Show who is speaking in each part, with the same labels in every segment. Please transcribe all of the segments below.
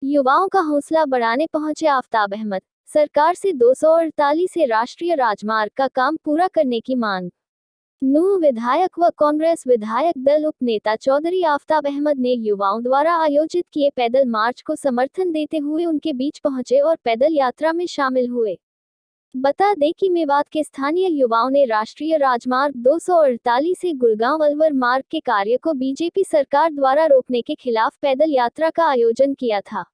Speaker 1: युवाओं का हौसला बढ़ाने पहुंचे आफताब अहमद। सरकार से 248 से राष्ट्रीय राजमार्ग का काम पूरा करने की मांग। नूंह विधायक व कांग्रेस विधायक दल उपनेता चौधरी आफताब अहमद ने युवाओं द्वारा आयोजित किए पैदल मार्च को समर्थन देते हुए उनके बीच पहुंचे और पैदल यात्रा में शामिल हुए। बता दें कि मेवात के स्थानीय युवाओं ने राष्ट्रीय राजमार्ग 248 से गुड़गांव अलवर मार्ग के कार्य को बीजेपी सरकार द्वारा रोकने के खिलाफ पैदल यात्रा का आयोजन किया था।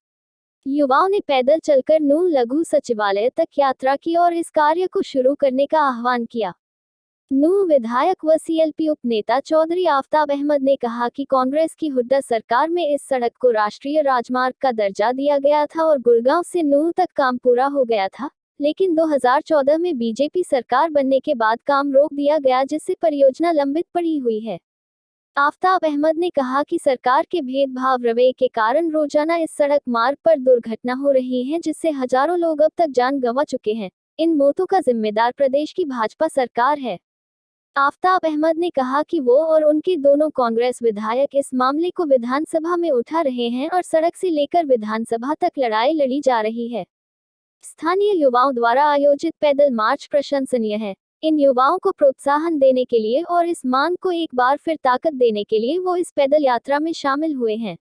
Speaker 1: युवाओं ने पैदल चलकर नूंह लघु सचिवालय तक यात्रा की और इस कार्य को शुरू करने का आह्वान किया। नूंह विधायक व सीएलपी उपनेता चौधरी आफताब अहमद ने कहा कि कांग्रेस की हुड्डा सरकार में इस सड़क को राष्ट्रीय राजमार्ग का दर्जा दिया गया था और गुड़गांव से नूंह तक काम पूरा हो गया था, लेकिन 2014 में बीजेपी सरकार बनने के बाद काम रोक दिया गया, जिससे परियोजना लंबित पड़ी हुई है। आफताब अहमद ने कहा कि सरकार के भेदभाव रवैये के कारण रोजाना इस सड़क मार्ग पर दुर्घटना हो रही है, जिससे हजारों लोग अब तक जान गंवा चुके हैं। इन मौतों का जिम्मेदार प्रदेश की भाजपा सरकार है। आफताब अहमद ने कहा कि वो और उनके दोनों कांग्रेस विधायक इस मामले को विधानसभा में उठा रहे हैं और सड़क से लेकर विधानसभा तक लड़ाई लड़ी जा रही है। स्थानीय युवाओं द्वारा आयोजित पैदल मार्च प्रशंसनीय है। इन युवाओं को प्रोत्साहन देने के लिए और इस मांग को एक बार फिर ताकत देने के लिए वो इस पैदल यात्रा में शामिल हुए हैं।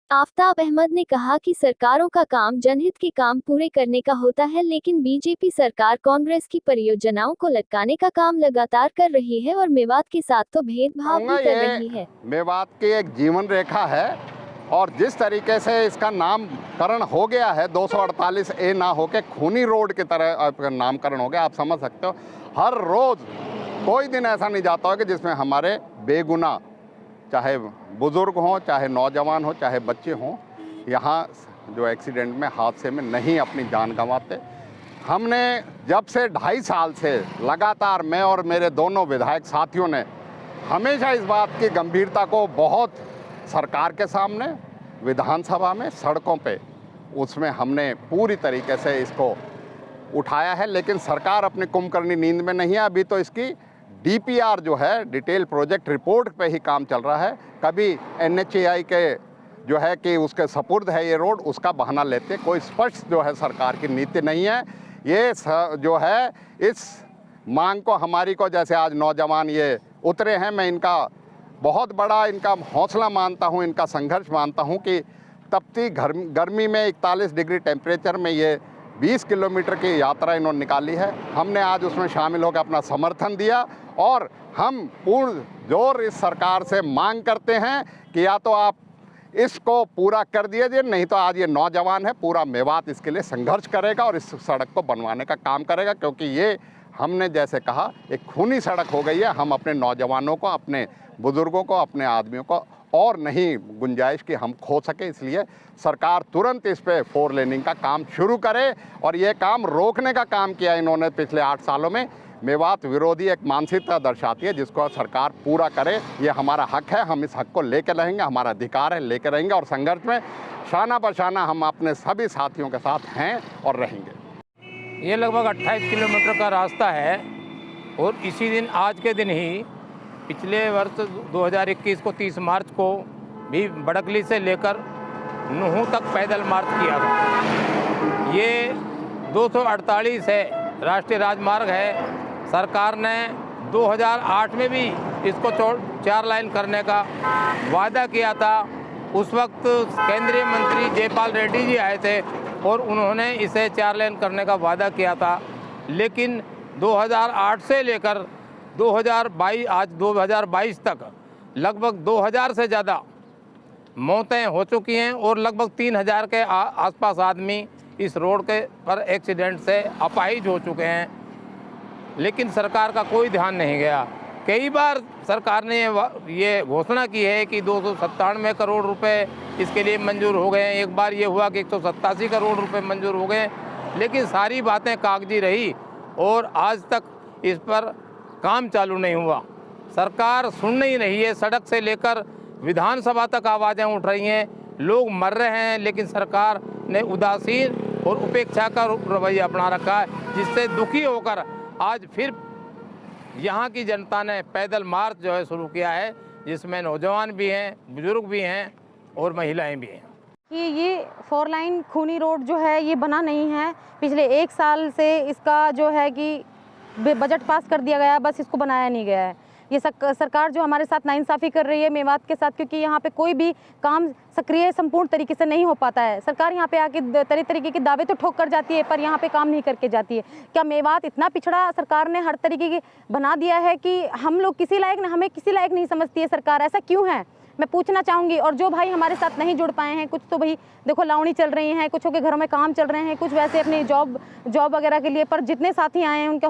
Speaker 1: आफताब अहमद ने कहा कि सरकारों का काम जनहित के काम पूरे करने का होता है, लेकिन बीजेपी सरकार कांग्रेस की परियोजनाओं को लटकाने का काम लगातार कर रही है और मेवात के साथ तो भेदभाव भी कर रही है।
Speaker 2: मेवात की एक जीवन रेखा है और जिस तरीके से इसका नामकरण हो गया है 248A ना होके खूनी रोड की तरह नामकरण हो गया। आप समझ सकते हो, हर रोज कोई दिन ऐसा नहीं जाता हो कि जिसमें हमारे बेगुनाह, चाहे बुजुर्ग हों, चाहे नौजवान हो, चाहे बच्चे हों, यहाँ जो एक्सीडेंट में, हादसे में नहीं अपनी जान गंवाते। हमने जब से 2.5 साल से लगातार मैं और मेरे दोनों विधायक साथियों ने हमेशा इस बात की गंभीरता को बहुत सरकार के सामने, विधानसभा में, सड़कों पे, उसमें हमने पूरी तरीके से इसको उठाया है, लेकिन सरकार अपनी कुंभकर्णी नींद में नहीं है। अभी तो इसकी DPR जो है, डिटेल प्रोजेक्ट रिपोर्ट पे ही काम चल रहा है। कभी NHAI के जो है कि उसके सपुर्द है ये रोड, उसका बहाना लेते, कोई स्पष्ट जो है सरकार की नीति नहीं है। ये जो है इस मांग को हमारी को, जैसे आज नौजवान ये उतरे हैं, मैं इनका बहुत बड़ा इनका हौसला मानता हूँ, इनका संघर्ष मानता हूँ कि तपती गर्मी में 41 डिग्री टेम्परेचर में ये 20 किलोमीटर की यात्रा इन्होंने निकाली है। हमने आज उसमें शामिल होकर अपना समर्थन दिया और हम पूर्ण जोर इस सरकार से मांग करते हैं कि या तो आप इसको पूरा कर दीजिए, नहीं तो आज ये नौजवान है, पूरा मेवात इसके लिए संघर्ष करेगा और इस सड़क को बनवाने का काम करेगा, क्योंकि ये हमने जैसे कहा एक खूनी सड़क हो गई है। हम अपने नौजवानों को, अपने बुजुर्गों को, अपने आदमियों को और नहीं गुंजाइश कि हम खो सके, इसलिए सरकार तुरंत इस पे 4 लेनिंग का काम शुरू करे। और ये काम रोकने का काम किया इन्होंने पिछले 8 सालों में। मेवात विरोधी एक मानसिकता दर्शाती है, जिसको सरकार पूरा करे। ये हमारा हक है, हम इस हक को लेकर रहेंगे, हमारा अधिकार है, लेकर रहेंगे और संघर्ष में शाना बशाना हम अपने सभी साथियों के साथ हैं और रहेंगे।
Speaker 3: ये लगभग 28 किलोमीटर का रास्ता है और इसी दिन, आज के दिन ही, पिछले वर्ष 2021 को 30 मार्च को भी बड़कली से लेकर नूंह तक पैदल मार्च किया था। ये 248 है, राष्ट्रीय राजमार्ग है। सरकार ने 2008 में भी इसको 4 लाइन करने का वादा किया था। उस वक्त केंद्रीय मंत्री जयपाल रेड्डी जी आए थे और उन्होंने इसे 4 लेन करने का वादा किया था, लेकिन 2008 से लेकर 2022 आज 2022 तक लगभग 2000 से ज़्यादा मौतें हो चुकी हैं और लगभग 3000 के आसपास आदमी इस रोड के पर एक्सीडेंट से अपाहिज हो चुके हैं, लेकिन सरकार का कोई ध्यान नहीं गया। कई बार सरकार ने ये घोषणा की है कि 297 करोड़ रुपए इसके लिए मंजूर हो गए हैं। एक बार ये हुआ कि 187 करोड़ रुपए मंजूर हो गए, लेकिन सारी बातें कागजी रही और आज तक इस पर काम चालू नहीं हुआ। सरकार सुन नहीं रही है। सड़क से लेकर विधानसभा तक आवाज़ें उठ रही हैं, लोग मर रहे हैं, लेकिन सरकार ने उदासीन और उपेक्षा का रवैया अपना रखा है, जिससे दुखी होकर आज फिर यहाँ की जनता ने पैदल मार्च जो है शुरू किया है, जिसमें नौजवान भी हैं, बुजुर्ग भी हैं और महिलाएं भी हैं।
Speaker 4: कि ये 4 लाइन खूनी रोड जो है ये बना नहीं है। पिछले 1 साल से इसका जो है कि बजट पास कर दिया गया, बस इसको बनाया नहीं गया है। ये सरकार जो हमारे साथ नाइंसाफ़ी कर रही है मेवात के साथ, क्योंकि यहाँ पे कोई भी काम सक्रिय संपूर्ण तरीके से नहीं हो पाता है। सरकार यहाँ पे आके तरह तरीके के दावे तो ठोक कर जाती है, पर यहाँ पे काम नहीं करके जाती है। क्या मेवात इतना पिछड़ा सरकार ने हर तरीके की बना दिया है कि हम लोग किसी लायक, हमें किसी लायक नहीं समझती है सरकार? ऐसा क्यों है, मैं पूछना चाहूँगी। और जो भाई हमारे साथ नहीं जुड़ पाए हैं, कुछ तो भाई देखो लावणी चल रही हैं, कुछों के घरों में काम चल रहे हैं, कुछ वैसे अपनी जॉब वगैरह के लिए, पर जितने साथी आए हैं उनके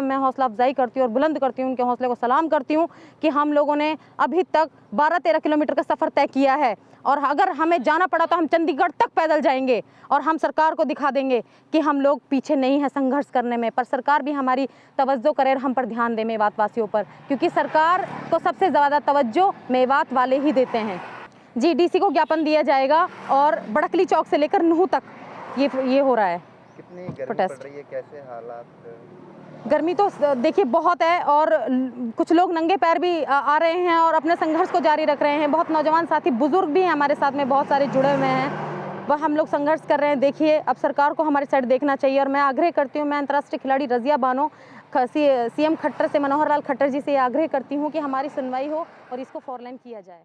Speaker 4: मैं हौसला अफजाई करती हूँ और बुलंद करती हूँ, उनके हौसले को सलाम करती हूँ कि हम लोगों ने अभी तक 12-13 किलोमीटर का सफ़र तय किया है, और अगर हमें जाना पड़ा तो हम चंडीगढ़ तक पैदल जाएंगे और हम सरकार को दिखा देंगे कि हम लोग पीछे नहीं हैं संघर्ष करने में। पर सरकार भी हमारी तवज्जो करे और हम पर ध्यान दे, मेवात वासियों पर, क्योंकि सरकार को सबसे ज़्यादा तवज्जो मेवात वाले ही देते हैं। जी, डीसी को ज्ञापन दिया जाएगा और बड़कली चौक से लेकर नूह तक ये हो रहा है।
Speaker 5: कितनी गर्मी
Speaker 4: प्रोटेस्ट।
Speaker 5: पड़ रही है, कैसे हालात?
Speaker 4: गर्मी तो देखिए बहुत है, और कुछ लोग नंगे पैर भी आ रहे हैं और अपने संघर्ष को जारी रख रहे हैं। बहुत नौजवान साथी, बुजुर्ग भी हैं हमारे साथ में, बहुत सारे जुड़े हुए हैं, वह हम लोग संघर्ष कर रहे हैं। देखिए, अब सरकार को हमारी साइड देखना चाहिए, और मैं आग्रह करती हूँ, मैं अंतर्राष्ट्रीय खिलाड़ी रज़िया बानो सीएम खट्टर से, मनोहर लाल खट्टर जी से ये आग्रह करती हूँ कि हमारी सुनवाई हो और इसको 4 लाइन किया जाए।